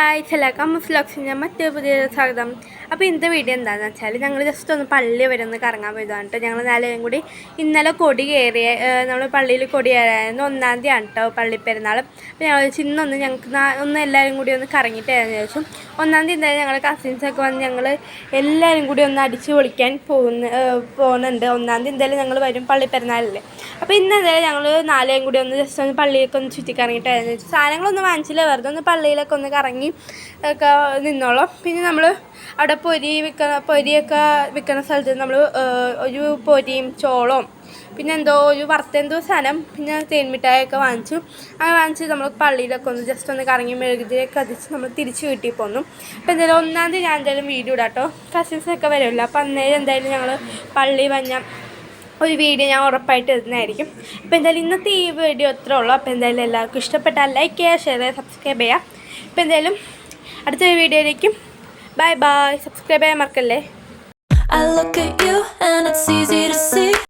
Guys എല്ലാവർക്കും അമ്മ വ്ലോഗ്സിന് ഞാൻ മറ്റൊരു പുതിയ സ്വാഗതം. അപ്പോൾ ഇന്നത്തെ വീഡിയോ എന്താണെന്ന് വെച്ചാൽ ഞങ്ങൾ ജസ്റ്റ് ഒന്ന് പള്ളി വരെ ഒന്ന് കറങ്ങാൻ പോയതാണ് കേട്ടോ. ഞങ്ങൾ നാളെയും കൂടി ഇന്നലെ കൊടി കയറിയ നമ്മൾ പള്ളിയിൽ കൊടി കയറായിരുന്നു 1-ാം തീയതിയാണ് കേട്ടോ പള്ളി പെരുന്നാൾ. അപ്പോൾ ഞങ്ങൾ ഇന്നൊന്ന് ഞങ്ങൾക്ക് ഒന്ന് എല്ലാവരും കൂടി ഒന്ന് കറങ്ങിയിട്ടായിരുന്നു ചോദിച്ചു. 1-ാം തീയതി എന്തായാലും ഞങ്ങൾ കസിൻസൊക്കെ വന്ന് ഞങ്ങൾ എല്ലാവരും കൂടി ഒന്ന് അടിച്ച് പൊളിക്കാൻ പോകുന്നുണ്ട്. 1-ാം തീയതി എന്തായാലും ഞങ്ങൾ വരും പള്ളി പെരുന്നാളല്ലേ. അപ്പോൾ ഇന്ന് എന്തായാലും ഞങ്ങൾ നാളെയും കൂടി ഒന്ന് ജസ്റ്റ് ഒന്ന് പള്ളിയിലൊക്കെ ഒന്ന് ചുറ്റിക്കറങ്ങിയിട്ടായിരുന്നു ചോദിച്ചു. സാധനങ്ങളൊന്നും വാങ്ങിച്ചില്ല, വെറുതെ ഒന്ന് പള്ളിയിലൊക്കെ ഒന്ന് കറങ്ങി ഒക്കെ നിന്നോളാം. പിന്നെ നമ്മൾ അവിടെ പൊരിയൊക്കെ വിൽക്കുന്ന സ്ഥലത്ത് നമ്മൾ ഒരു പൊരിയും ചോളവും പിന്നെ ഒരു വറുത്തെന്തോ സാധനം പിന്നെ തേൻമിഠായൊക്കെ വാങ്ങിച്ചു. അങ്ങനെ വാങ്ങിച്ച് നമ്മൾ പള്ളിയിലൊക്കെ ഒന്ന് ജസ്റ്റ് ഒന്ന് കറങ്ങി മെഴുകുതിരിയൊക്കെ കത്തിച്ച് നമ്മൾ തിരിച്ച് വീട്ടിൽ പോന്നു. അപ്പോൾ എന്തായാലും 1-ാം തീയതി ഞാൻ എന്തായാലും വീഡിയോ ഇടാം കേട്ടോ. കസിൻസൊക്കെ വരുമല്ലോ. അപ്പോൾ അന്നേരം എന്തായാലും ഞങ്ങൾ പള്ളി വന്ന ഒരു വീഡിയോ ഞാൻ ഉറപ്പായിട്ട് ഇടുന്നതായിരിക്കും. അപ്പോൾ എന്തായാലും ഇന്നത്തെ ഈ വീഡിയോ അത്രേ ഉള്ളൂ. അപ്പോൾ എന്തായാലും എല്ലാവർക്കും ഇഷ്ടപ്പെട്ടാൽ ലൈക്ക് ചെയ്യുക, ഷെയർ ചെയ്യുക, സബ്സ്ക്രൈബ് ചെയ്യുക. അപ്പോൾ എന്തായാലും അടുത്തൊരു വീഡിയോയിലേക്കും ബൈ ബൈ. സബ്സ്ക്രൈബ് ചെയ്യാൻ മറക്കല്ലേ.